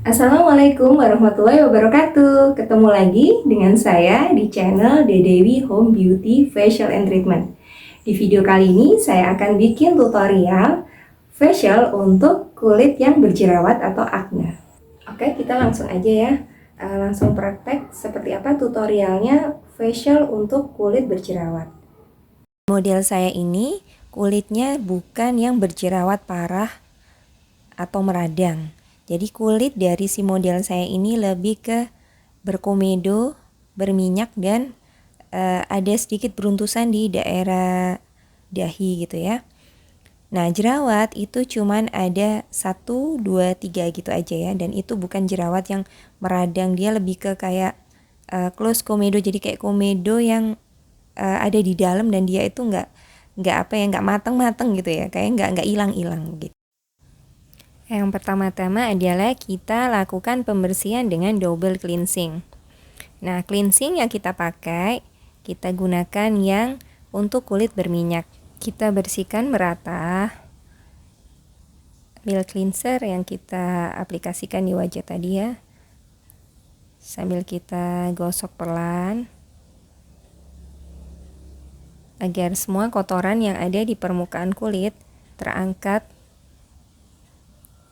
Assalamualaikum warahmatullahi wabarakatuh. Ketemu lagi dengan saya di channel Dedewi Home Beauty Facial and Treatment. Di video kali ini saya akan bikin tutorial facial untuk kulit yang berjerawat atau akne. Oke, kita langsung aja ya. Langsung praktek seperti apa tutorialnya facial untuk kulit berjerawat. Model saya ini kulitnya bukan yang berjerawat parah atau meradang. Jadi kulit dari si model saya ini lebih ke berkomedo, berminyak, dan ada sedikit beruntusan di daerah dahi gitu ya. Nah, jerawat itu cuman ada 1, 2, 3 gitu aja ya. Dan itu bukan jerawat yang meradang, dia lebih ke kayak close komedo. Jadi kayak komedo yang ada di dalam dan dia itu nggak mateng-mateng gitu ya. Kayak nggak hilang-hilang gitu. Yang pertama-tama adalah kita lakukan pembersihan dengan double cleansing. Nah, cleansing yang kita pakai, kita gunakan yang untuk kulit berminyak. Kita bersihkan merata milk cleanser yang kita aplikasikan di wajah tadi ya. Sambil kita gosok pelan agar semua kotoran yang ada di permukaan kulit terangkat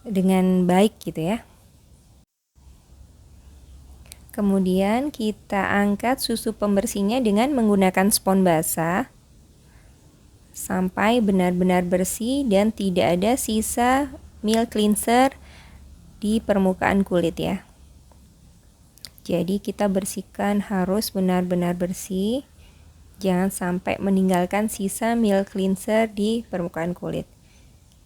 dengan baik gitu ya. Kemudian kita angkat susu pembersihnya dengan menggunakan spons basah sampai benar-benar bersih dan tidak ada sisa milk cleanser di permukaan kulit ya. Jadi kita bersihkan harus benar-benar bersih, jangan sampai meninggalkan sisa milk cleanser di permukaan kulit.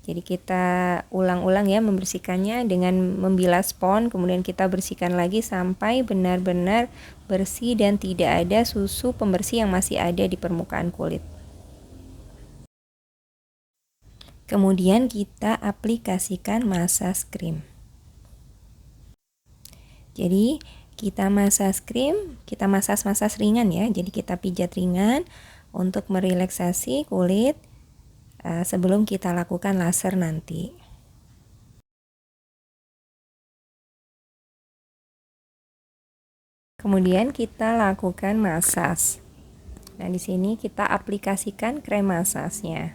Jadi kita ulang-ulang ya membersihkannya dengan membilas spons, kemudian kita bersihkan lagi sampai benar-benar bersih dan tidak ada susu pembersih yang masih ada di permukaan kulit. Kemudian kita aplikasikan massage cream. Jadi kita massage cream, kita massage ringan ya. Jadi kita pijat ringan untuk merelaksasi kulit sebelum kita lakukan laser nanti. Kemudian kita lakukan massage. Nah, di sini kita aplikasikan krem massasnya.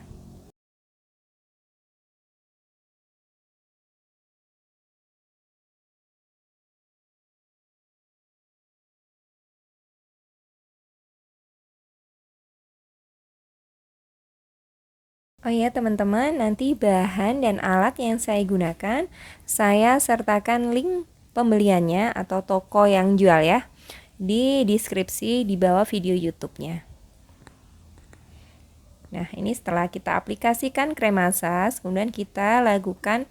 Oh ya teman-teman, nanti bahan dan alat yang saya gunakan, saya sertakan link pembeliannya atau toko yang jual ya di deskripsi di bawah video YouTube-nya. Nah, ini setelah kita aplikasikan krem massage, kemudian kita lakukan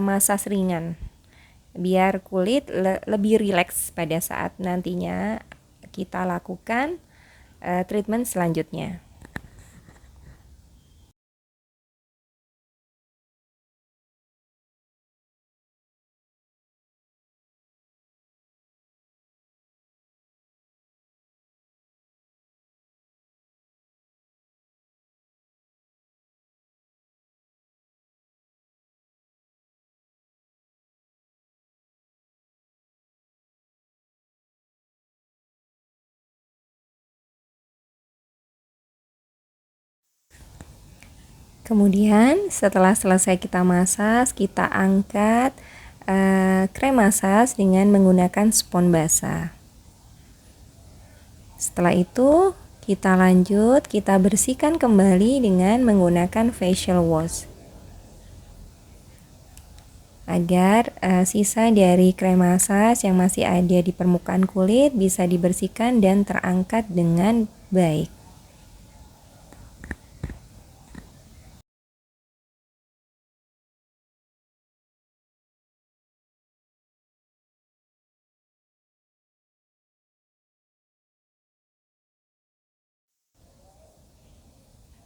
massage ringan biar kulit lebih rileks pada saat nantinya kita lakukan treatment selanjutnya. Kemudian setelah selesai kita massage, kita angkat krem massage dengan menggunakan spons basah. Setelah itu kita lanjut, kita bersihkan kembali dengan menggunakan facial wash agar sisa dari krem massage yang masih ada di permukaan kulit bisa dibersihkan dan terangkat dengan baik.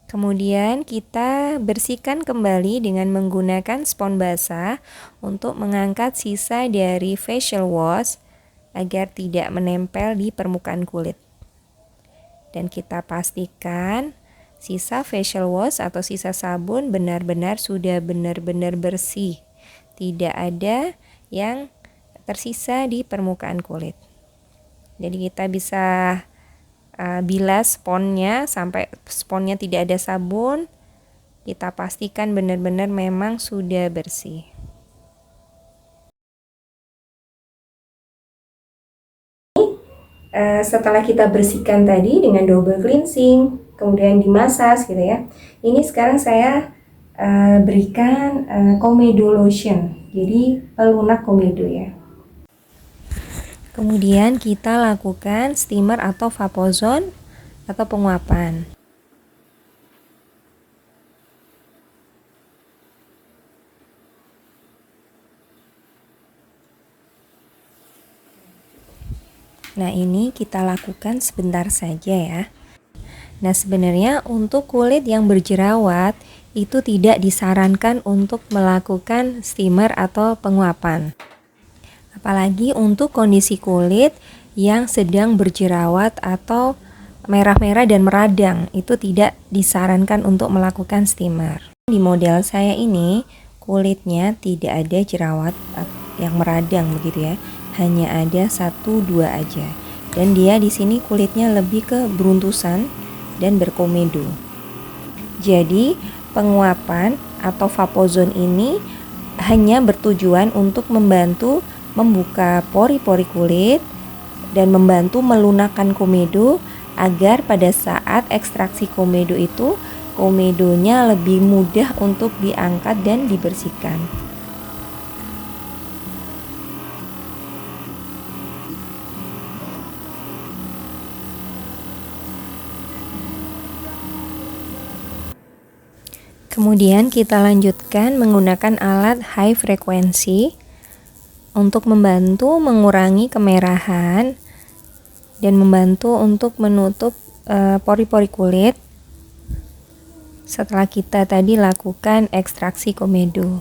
Kemudian kita bersihkan kembali dengan menggunakan spons basah untuk mengangkat sisa dari facial wash agar tidak menempel di permukaan kulit. Dan kita pastikan sisa facial wash atau sisa sabun benar-benar sudah benar-benar bersih. Tidak ada yang tersisa di permukaan kulit. Jadi kita bisa bilas sponnya sampai sponnya tidak ada sabun. Kita pastikan benar-benar memang sudah bersih. Setelah kita bersihkan tadi dengan double cleansing, kemudian dimasas gitu ya. Ini sekarang saya berikan komedo lotion, jadi pelunak komedo ya. Kemudian kita lakukan steamer atau vapozone atau penguapan. Nah, ini kita lakukan sebentar saja ya. Nah, sebenarnya untuk kulit yang berjerawat itu tidak disarankan untuk melakukan steamer atau penguapan. Apalagi untuk kondisi kulit yang sedang berjerawat atau merah-merah dan meradang, itu tidak disarankan untuk melakukan steamer. Di model saya ini kulitnya tidak ada jerawat yang meradang begitu ya. Hanya ada 1-2 aja. Dan dia di sini kulitnya lebih ke beruntusan dan berkomedo. Jadi, penguapan atau vapozone ini hanya bertujuan untuk membantu membuka pori-pori kulit dan membantu melunakkan komedo agar pada saat ekstraksi komedo itu komedonya lebih mudah untuk diangkat dan dibersihkan. Kemudian kita lanjutkan menggunakan alat high frequency untuk membantu mengurangi kemerahan dan membantu untuk menutup pori-pori kulit setelah kita tadi lakukan ekstraksi komedo.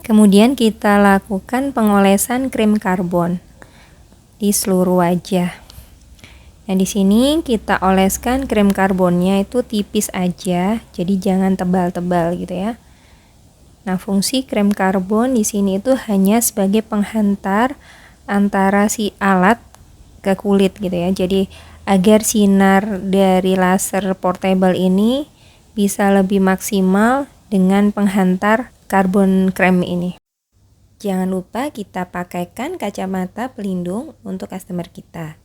Kemudian kita lakukan pengolesan krim karbon di seluruh wajah. Nah, di sini kita oleskan krim karbonnya itu tipis aja, jadi jangan tebal-tebal gitu ya. Nah, fungsi krim karbon di sini itu hanya sebagai penghantar antara si alat ke kulit gitu ya. Jadi agar sinar dari laser portable ini bisa lebih maksimal dengan penghantar karbon krem ini. Jangan lupa kita pakaikan kacamata pelindung untuk customer kita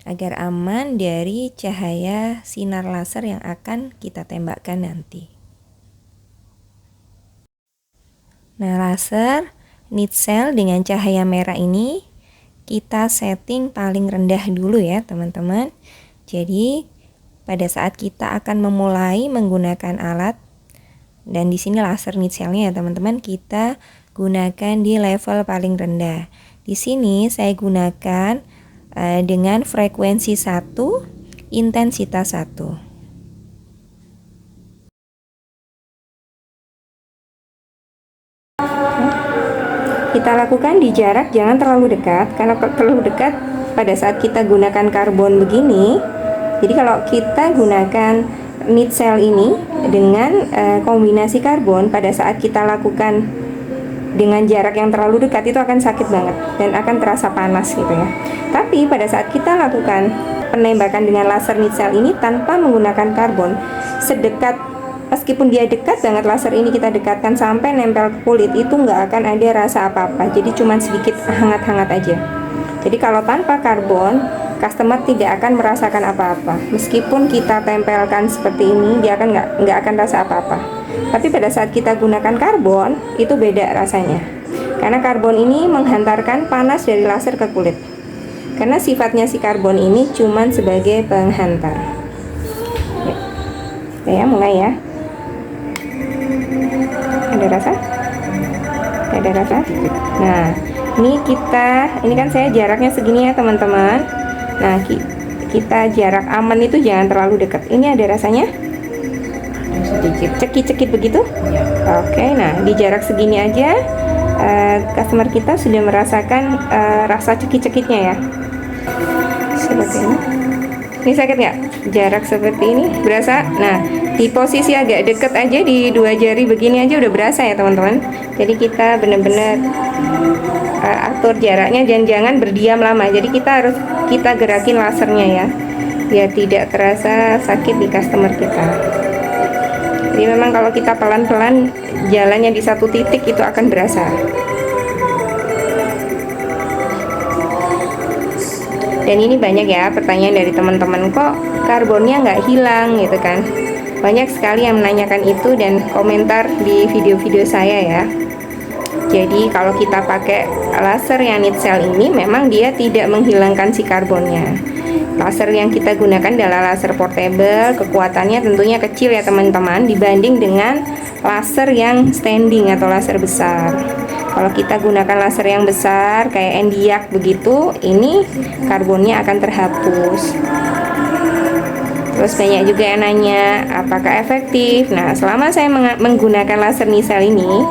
agar aman dari cahaya sinar laser yang akan kita tembakkan nanti. Nah, laser need cell dengan cahaya merah ini kita setting paling rendah dulu ya teman-teman. Jadi pada saat kita akan memulai menggunakan alat, dan di sini laser need cell-nya ya teman-teman, kita gunakan di level paling rendah. Di sini saya gunakan dengan frekuensi 1, intensitas 1. Kita lakukan di jarak jangan terlalu dekat, karena terlalu dekat pada saat kita gunakan karbon begini. Jadi kalau kita gunakan need cell ini dengan kombinasi karbon, pada saat kita lakukan dengan jarak yang terlalu dekat itu akan sakit banget dan akan terasa panas gitu ya. Tapi pada saat kita lakukan penembakan dengan laser need cell ini tanpa menggunakan karbon, sedekat meskipun dia dekat banget laser ini kita dekatkan sampai nempel ke kulit, itu nggak akan ada rasa apa-apa. Jadi cuma sedikit hangat-hangat aja. Jadi kalau tanpa karbon, customer tidak akan merasakan apa-apa. Meskipun kita tempelkan seperti ini, dia akan nggak akan rasa apa-apa. Tapi pada saat kita gunakan karbon, itu beda rasanya. Karena karbon ini menghantarkan panas dari laser ke kulit. Karena sifatnya si karbon ini cuma sebagai penghantar. Ya, mulai ya. Ada rasa? Ada rasa? Nah, ini kan saya jaraknya segini ya teman-teman. Nah, kita jarak aman itu jangan terlalu dekat. Ini ada rasanya? Sedikit cekit-cekit begitu? Ya. Oke, nah di jarak segini aja customer kita sudah merasakan rasa cekit-cekitnya ya. seperti ini. Ini sakit nggak? Jarak seperti ini berasa? Nah, di posisi agak deket aja di 2 jari begini aja udah berasa ya teman-teman. Jadi kita benar-benar atur jaraknya, jangan berdiam lama. Jadi kita gerakin lasernya ya, biar tidak terasa sakit di customer kita. Jadi memang kalau kita pelan-pelan jalannya di satu titik itu akan berasa. Dan ini banyak ya pertanyaan dari teman-teman, kok karbonnya nggak hilang gitu kan. Banyak sekali yang menanyakan itu dan komentar di video-video saya ya. Jadi kalau kita pakai laser yang need cell ini memang dia tidak menghilangkan si karbonnya. Laser yang kita gunakan adalah laser portable, kekuatannya tentunya kecil ya teman-teman dibanding dengan laser yang standing atau laser besar. Kalau kita gunakan laser yang besar kayak endiak begitu, ini karbonnya akan terhapus. Terus banyak juga yang nanya apakah efektif. Nah, selama saya menggunakan laser Nicell ini,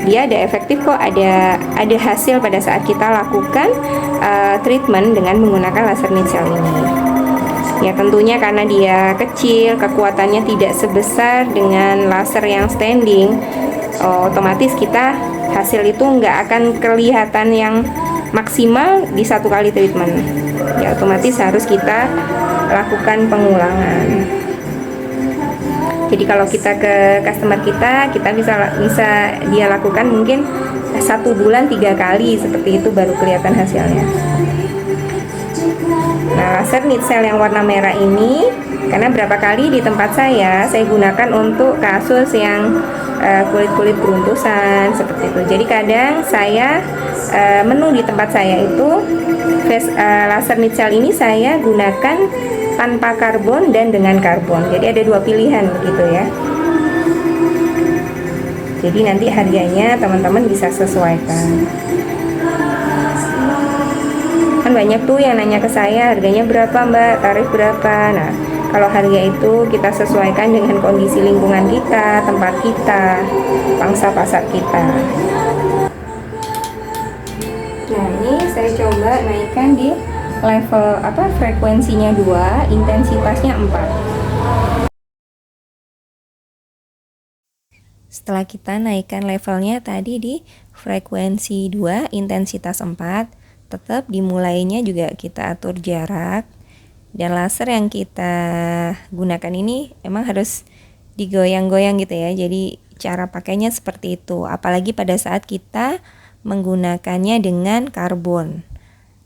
dia ada efektif kok, ada hasil pada saat kita lakukan treatment dengan menggunakan laser Nicell ini. Ya tentunya karena dia kecil, kekuatannya tidak sebesar dengan laser yang standing, otomatis kita hasil itu nggak akan kelihatan yang maksimal di satu kali treatment. Ya otomatis harus kita lakukan pengulangan. Jadi kalau kita ke customer kita bisa dia lakukan mungkin 1 bulan 3 kali seperti itu baru kelihatan hasilnya. Nah, laser Nicell yang warna merah ini karena berapa kali di tempat saya gunakan untuk kasus yang kulit-kulit beruntusan seperti itu. Jadi kadang saya menu di tempat saya itu laser Nicell ini saya gunakan tanpa karbon dan dengan karbon. Jadi ada 2 pilihan begitu ya. Jadi nanti harganya teman-teman bisa sesuaikan. Kan banyak tuh yang nanya ke saya harganya berapa mbak, tarif berapa. Nah kalau harga itu kita sesuaikan dengan kondisi lingkungan kita, tempat kita, pangsa pasar kita. Nah ini saya coba naikkan di level frekuensinya 2, intensitasnya 4. Setelah kita naikkan levelnya tadi di frekuensi 2, intensitas 4, tetap dimulainya juga kita atur jarak. Dan laser yang kita gunakan ini emang harus digoyang-goyang gitu ya. Jadi cara pakainya seperti itu. Apalagi pada saat kita menggunakannya dengan karbon.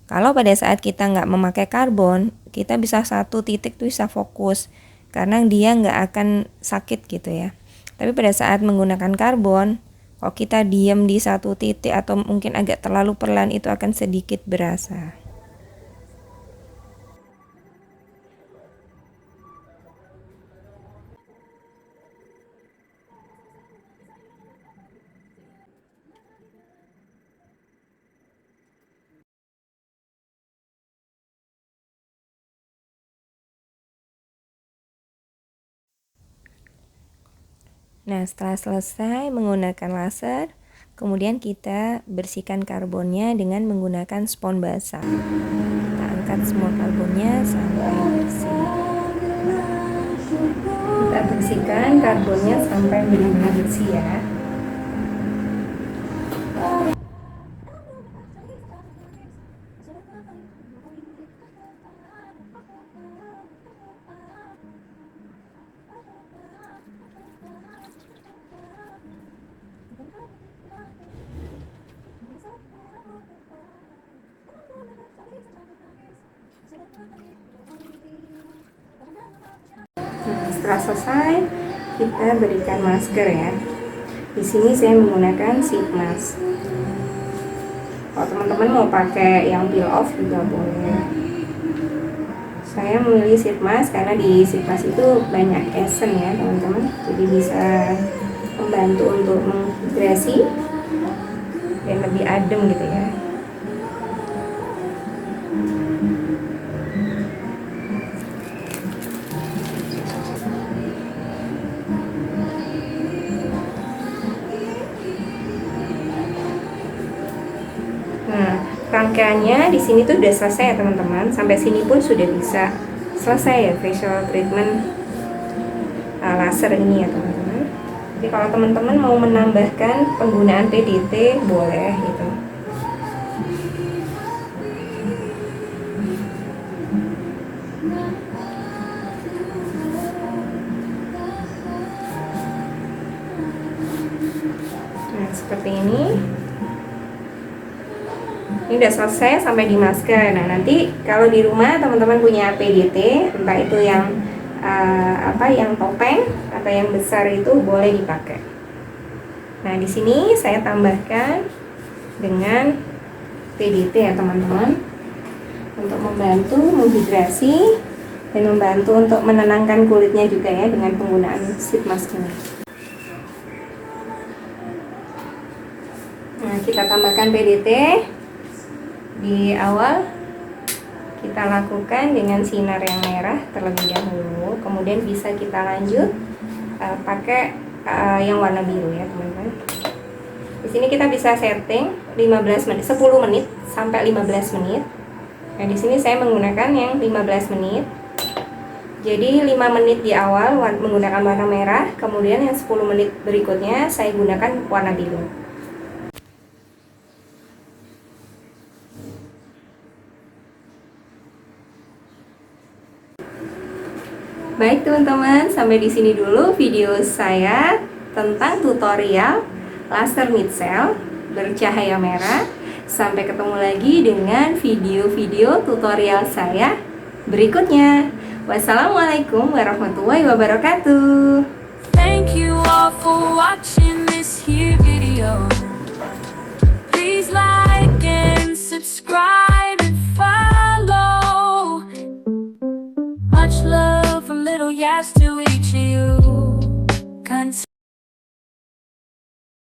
Kalau pada saat kita nggak memakai karbon, kita bisa satu titik tuh bisa fokus. Karena dia nggak akan sakit gitu ya. Tapi pada saat menggunakan karbon, kalau kita diam di satu titik atau mungkin agak terlalu pelan itu akan sedikit berasa. Nah, setelah selesai menggunakan laser, kemudian kita bersihkan karbonnya dengan menggunakan spons basah. Kita angkat semua karbonnya sampai bersih. Kita bersihkan karbonnya sampai benar-benar bersih ya. Setelah selesai, kita berikan masker ya. Di sini saya menggunakan sheet mask. Kalau teman-teman mau pakai yang peel off juga boleh. Saya memilih sheet mask karena di sheet mask itu banyak esen ya teman-teman. Jadi bisa membantu untuk menghidrasi dan lebih adem gitu ya. pemakaiannya di sini tuh udah selesai ya teman-teman. Sampai sini pun sudah bisa selesai ya facial treatment laser ini ya teman-teman. Jadi kalau teman-teman mau menambahkan penggunaan PDT boleh gitu. Nah, seperti ini. Ini udah selesai sampai di masker. Nah, nanti kalau di rumah teman-teman punya PDT, entah itu yang yang topeng atau yang besar, itu boleh dipakai. Nah, di sini saya tambahkan dengan PDT ya teman-teman, untuk membantu menghidrasi dan membantu untuk menenangkan kulitnya juga ya dengan penggunaan sheet mask ini. Nah, kita tambahkan PDT di awal. Kita lakukan dengan sinar yang merah terlebih dahulu, kemudian bisa kita lanjut pakai yang warna biru ya teman-teman. Di sini kita bisa setting 15 menit, 10 menit sampai 15 menit. Nah, di sini saya menggunakan yang 15 menit. Jadi 5 menit di awal menggunakan warna merah, kemudian yang 10 menit berikutnya saya gunakan warna biru. Baik teman-teman, sampai di sini dulu video saya tentang tutorial laser mid-cell bercahaya merah. Sampai ketemu lagi dengan video-video tutorial saya berikutnya. Wassalamualaikum warahmatullahi wabarakatuh. Thank you all for watching this here video. Please like and subscribe and follow. Much love from Little Yas to each of you.